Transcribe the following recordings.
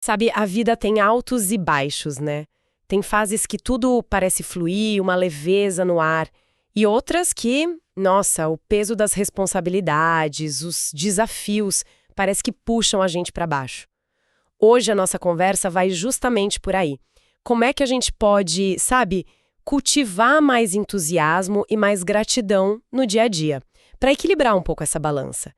Sabe, a vida tem altos e baixos, né? Tem fases que tudo parece fluir, uma leveza no ar, e outras que, nossa, o peso das responsabilidades, os desafios, parece que puxam a gente para baixo. Hoje a nossa conversa vai justamente por aí. Como é que a gente pode, sabe, cultivar mais entusiasmo e mais gratidão no dia a dia, para equilibrar um pouco essa balança?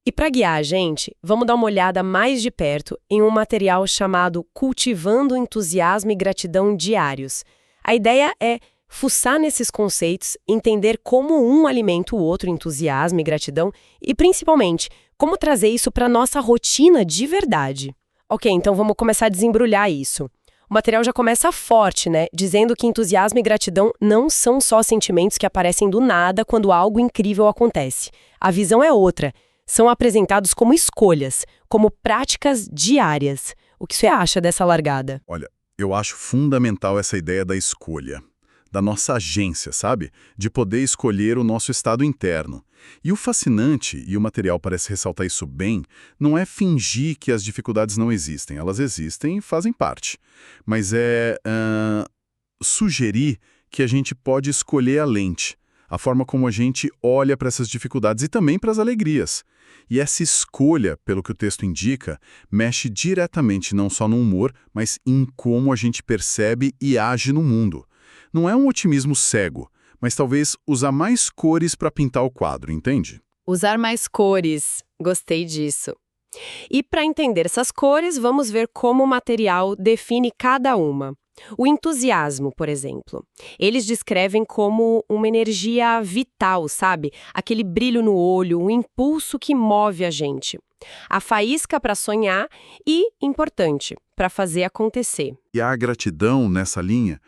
E para guiar a gente, vamos dar uma olhada mais de perto em um material chamado Cultivando Entusiasmo e Gratidão Diários. A ideia é fuçar nesses conceitos, entender como um alimenta o outro, entusiasmo e gratidão, e principalmente, como trazer isso para a nossa rotina de verdade. Ok, então vamos começar a desembrulhar isso. O material já começa forte, né? Dizendo que entusiasmo e gratidão não são só sentimentos que aparecem do nada quando algo incrível acontece. A visão é outra. São apresentados como escolhas, como práticas diárias. O que você acha dessa largada? Olha, eu acho fundamental essa ideia da escolha, da nossa agência, sabe? De poder escolher o nosso estado interno. E o fascinante, e o material parece ressaltar isso bem, não é fingir que as dificuldades não existem. Elas existem e fazem parte. Mas é sugerir que a gente pode escolher a lente, a forma como a gente olha para essas dificuldades e também para as alegrias. E essa escolha, pelo que o texto indica, mexe diretamente não só no humor, mas em como a gente percebe e age no mundo. Não é um otimismo cego, mas talvez usar mais cores para pintar o quadro, entende? Usar mais cores. Gostei disso. E para entender essas cores, vamos ver como o material define cada uma. O entusiasmo, por exemplo. Eles descrevem como uma energia vital, sabe? Aquele brilho no olho, um impulso que move a gente. A faísca para sonhar e, importante, para fazer acontecer. E a gratidão, nessa linha,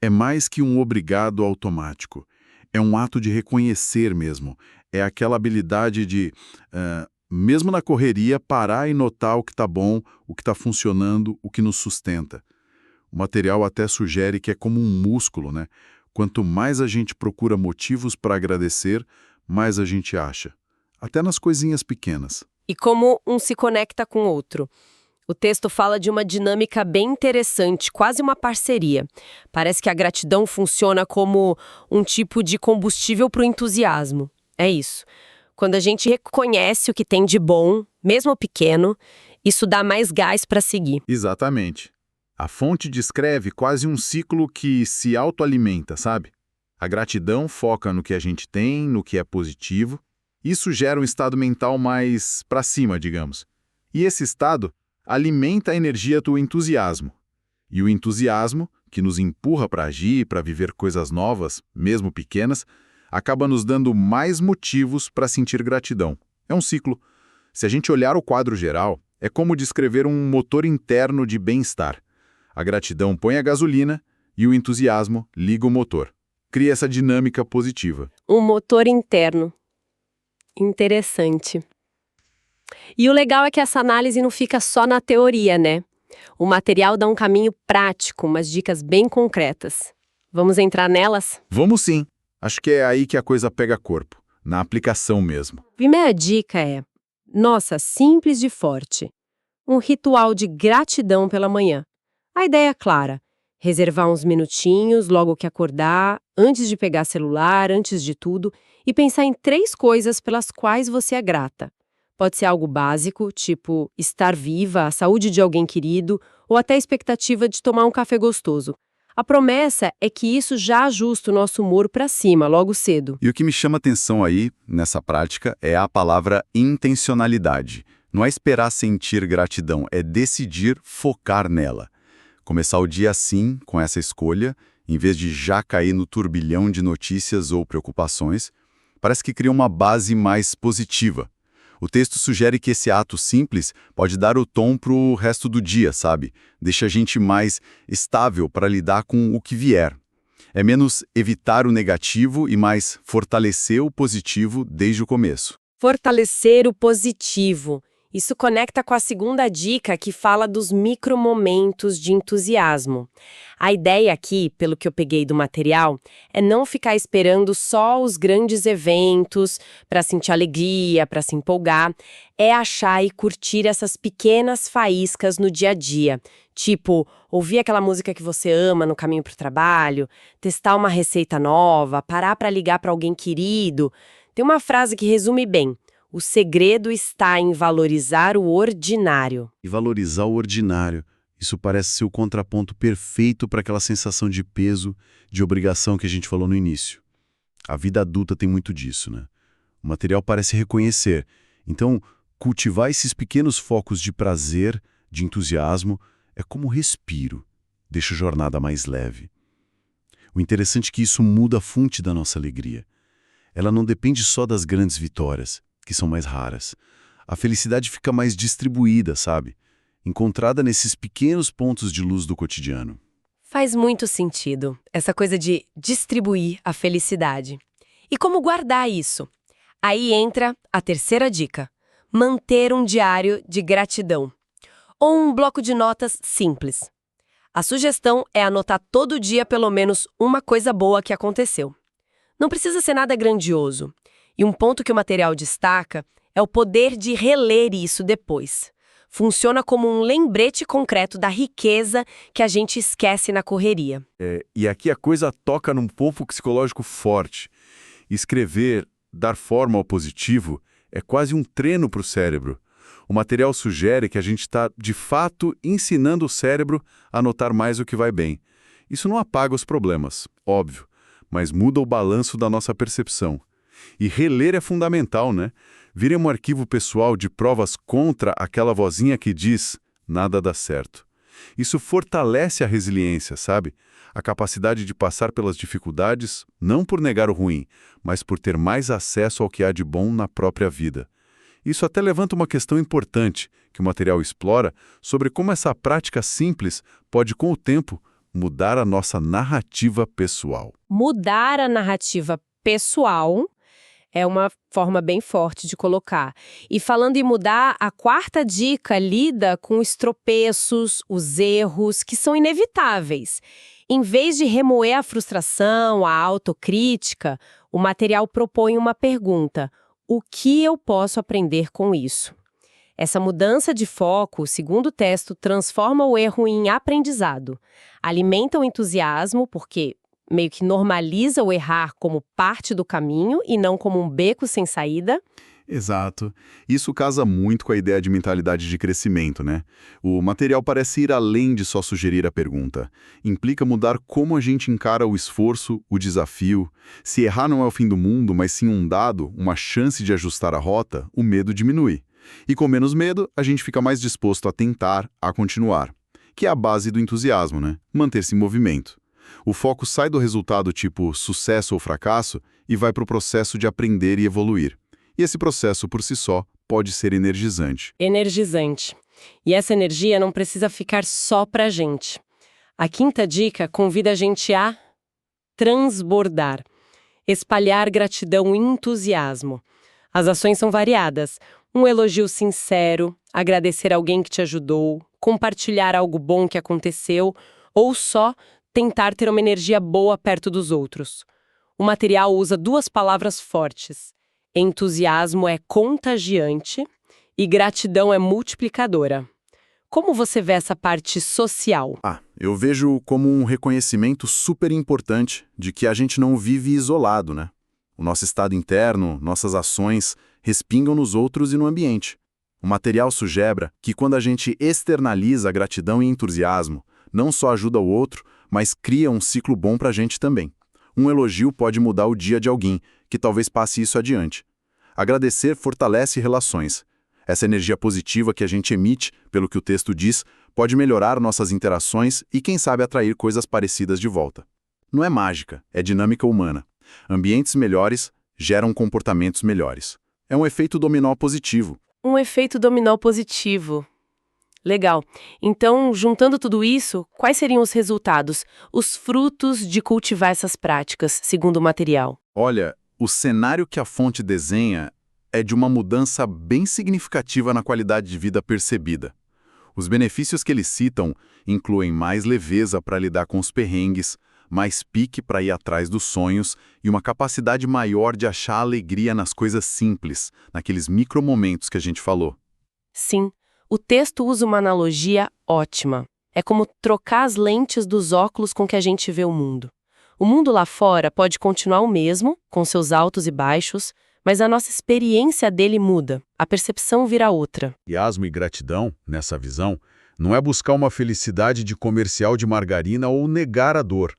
é mais que um obrigado automático. É um ato de reconhecer mesmo. É aquela habilidade de, mesmo na correria, parar e notar o que está bom, o que está funcionando, o que nos sustenta. O material até sugere que é como um músculo, né? Quanto mais a gente procura motivos para agradecer, mais a gente acha. Até nas coisinhas pequenas. E como um se conecta com o outro. O texto fala de uma dinâmica bem interessante, quase uma parceria. Parece que a gratidão funciona como um tipo de combustível para o entusiasmo. É isso. Quando a gente reconhece o que tem de bom, mesmo pequeno, isso dá mais gás para seguir. Exatamente. A fonte descreve quase um ciclo que se autoalimenta, sabe? A gratidão foca no que a gente tem, no que é positivo. Isso gera um estado mental mais para cima, digamos. E esse estado alimenta a energia do entusiasmo. E o entusiasmo, que nos empurra para agir, para viver coisas novas, mesmo pequenas, acaba nos dando mais motivos para sentir gratidão. É um ciclo. Se a gente olhar o quadro geral, é como descrever um motor interno de bem-estar. A gratidão põe a gasolina e o entusiasmo liga o motor. Cria essa dinâmica positiva. Um motor interno. Interessante. E o legal é que essa análise não fica só na teoria, né? O material dá um caminho prático, umas dicas bem concretas. Vamos entrar nelas? Vamos sim. Acho que é aí que a coisa pega corpo, na aplicação mesmo. Primeira dica é, nossa, simples de forte. Um ritual de gratidão pela manhã. A ideia é clara. Reservar uns minutinhos logo que acordar, antes de pegar celular, antes de tudo, e pensar em 3 coisas pelas quais você é grata. Pode ser algo básico, tipo estar viva, a saúde de alguém querido, ou até a expectativa de tomar um café gostoso. A promessa é que isso já ajusta o nosso humor para cima, logo cedo. E o que me chama atenção aí, nessa prática, é a palavra intencionalidade. Não é esperar sentir gratidão, é decidir focar nela. Começar o dia assim, com essa escolha, em vez de já cair no turbilhão de notícias ou preocupações, parece que cria uma base mais positiva. O texto sugere que esse ato simples pode dar o tom para o resto do dia, sabe? Deixa a gente mais estável para lidar com o que vier. É menos evitar o negativo e mais fortalecer o positivo desde o começo. Fortalecer o positivo. Isso conecta com a segunda dica que fala dos micromomentos de entusiasmo. A ideia aqui, pelo que eu peguei do material, é não ficar esperando só os grandes eventos para sentir alegria, para se empolgar. É achar e curtir essas pequenas faíscas no dia a dia. Tipo, ouvir aquela música que você ama no caminho para o trabalho, testar uma receita nova, parar para ligar para alguém querido. Tem uma frase que resume bem. O segredo está em valorizar o ordinário. E valorizar o ordinário. Isso parece ser o contraponto perfeito para aquela sensação de peso, de obrigação que a gente falou no início. A vida adulta tem muito disso, né? O material parece reconhecer. Então, cultivar esses pequenos focos de prazer, de entusiasmo, é como um respiro. Deixa a jornada mais leve. O interessante é que isso muda a fonte da nossa alegria. Ela não depende só das grandes vitórias, que são mais raras. A felicidade fica mais distribuída, sabe? Encontrada nesses pequenos pontos de luz do cotidiano. Faz muito sentido, essa coisa de distribuir a felicidade. E como guardar isso? Aí entra a terceira dica: manter um diário de gratidão. Ou um bloco de notas simples. A sugestão é anotar todo dia pelo menos uma coisa boa que aconteceu. Não precisa ser nada grandioso. E um ponto que o material destaca é o poder de reler isso depois. Funciona como um lembrete concreto da riqueza que a gente esquece na correria. E aqui a coisa toca num ponto psicológico forte. Escrever, dar forma ao positivo, é quase um treino para o cérebro. O material sugere que a gente está, de fato, ensinando o cérebro a notar mais o que vai bem. Isso não apaga os problemas, óbvio, mas muda o balanço da nossa percepção. E reler é fundamental, né? Vira um arquivo pessoal de provas contra aquela vozinha que diz nada dá certo. Isso fortalece a resiliência, sabe? A capacidade de passar pelas dificuldades, não por negar o ruim, mas por ter mais acesso ao que há de bom na própria vida. Isso até levanta uma questão importante que o material explora sobre como essa prática simples pode, com o tempo, mudar a nossa narrativa pessoal. Mudar a narrativa pessoal é uma forma bem forte de colocar. E falando em mudar, a quarta dica lida com os tropeços, os erros, que são inevitáveis. Em vez de remoer a frustração, a autocrítica, o material propõe uma pergunta: o que eu posso aprender com isso? Essa mudança de foco, segundo o texto, transforma o erro em aprendizado. Alimenta o entusiasmo, porque meio que normaliza o errar como parte do caminho e não como um beco sem saída. Exato. Isso casa muito com a ideia de mentalidade de crescimento, né? O material parece ir além de só sugerir a pergunta. Implica mudar como a gente encara o esforço, o desafio. Se errar não é o fim do mundo, mas sim um dado, uma chance de ajustar a rota, o medo diminui. E com menos medo, a gente fica mais disposto a tentar, a continuar. Que é a base do entusiasmo, né? Manter-se em movimento. O foco sai do resultado tipo sucesso ou fracasso e vai para o processo de aprender e evoluir. E esse processo, por si só, pode ser energizante. Energizante. E essa energia não precisa ficar só pra gente. A quinta dica convida a gente a transbordar, espalhar gratidão e entusiasmo. As ações são variadas. Um elogio sincero, agradecer alguém que te ajudou, compartilhar algo bom que aconteceu, ou só tentar ter uma energia boa perto dos outros. O material usa duas palavras fortes. Entusiasmo é contagiante e gratidão é multiplicadora. Como você vê essa parte social? Eu vejo como um reconhecimento super importante de que a gente não vive isolado, né? O nosso estado interno, nossas ações, respingam nos outros e no ambiente. O material sugere que quando a gente externaliza gratidão e entusiasmo, não só ajuda o outro, mas cria um ciclo bom pra gente também. Um elogio pode mudar o dia de alguém, que talvez passe isso adiante. Agradecer fortalece relações. Essa energia positiva que a gente emite, pelo que o texto diz, pode melhorar nossas interações e, quem sabe, atrair coisas parecidas de volta. Não é mágica, é dinâmica humana. Ambientes melhores geram comportamentos melhores. É um efeito dominó positivo. Um efeito dominó positivo. Legal. Então, juntando tudo isso, quais seriam os resultados, os frutos de cultivar essas práticas, segundo o material? Olha, o cenário que a fonte desenha é de uma mudança bem significativa na qualidade de vida percebida. Os benefícios que eles citam incluem mais leveza para lidar com os perrengues, mais pique para ir atrás dos sonhos e uma capacidade maior de achar alegria nas coisas simples, naqueles micromomentos que a gente falou. Sim, o texto usa uma analogia ótima. É como trocar as lentes dos óculos com que a gente vê o mundo. O mundo lá fora pode continuar o mesmo, com seus altos e baixos, mas a nossa experiência dele muda, a percepção vira outra. Entusiasmo e gratidão, nessa visão, não é buscar uma felicidade de comercial de margarina ou negar a dor.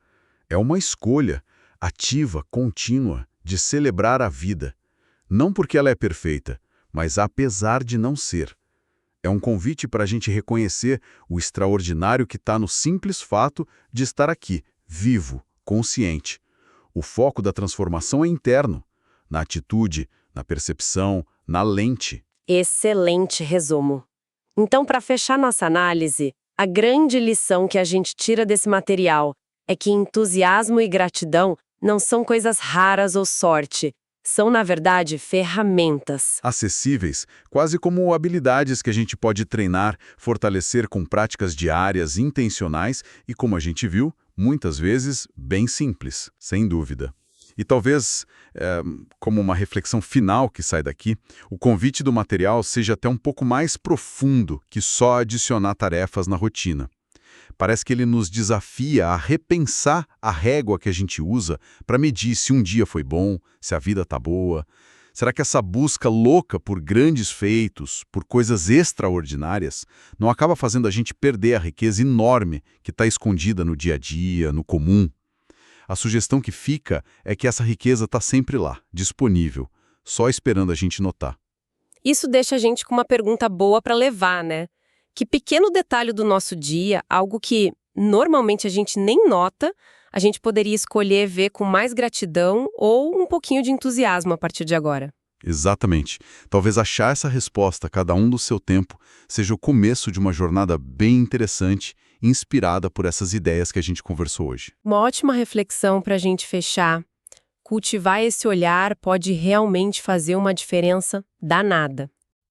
É uma escolha, ativa, contínua, de celebrar a vida. Não porque ela é perfeita, mas apesar de não ser. É um convite para a gente reconhecer o extraordinário que está no simples fato de estar aqui, vivo, consciente. O foco da transformação é interno, na atitude, na percepção, na lente. Excelente resumo. Então, para fechar nossa análise, a grande lição que a gente tira desse material é que entusiasmo e gratidão não são coisas raras ou sorte. São, na verdade, ferramentas. Acessíveis, quase como habilidades que a gente pode treinar, fortalecer com práticas diárias, intencionais e, como a gente viu, muitas vezes bem simples, sem dúvida. E talvez, como uma reflexão final que sai daqui, o convite do material seja até um pouco mais profundo que só adicionar tarefas na rotina. Parece que ele nos desafia a repensar a régua que a gente usa para medir se um dia foi bom, se a vida está boa. Será que essa busca louca por grandes feitos, por coisas extraordinárias, não acaba fazendo a gente perder a riqueza enorme que está escondida no dia a dia, no comum? A sugestão que fica é que essa riqueza está sempre lá, disponível, só esperando a gente notar. Isso deixa a gente com uma pergunta boa para levar, né? Que pequeno detalhe do nosso dia, algo que normalmente a gente nem nota, a gente poderia escolher ver com mais gratidão ou um pouquinho de entusiasmo a partir de agora. Exatamente. Talvez achar essa resposta, cada um do seu tempo, seja o começo de uma jornada bem interessante, inspirada por essas ideias que a gente conversou hoje. Uma ótima reflexão para a gente fechar. Cultivar esse olhar pode realmente fazer uma diferença danada.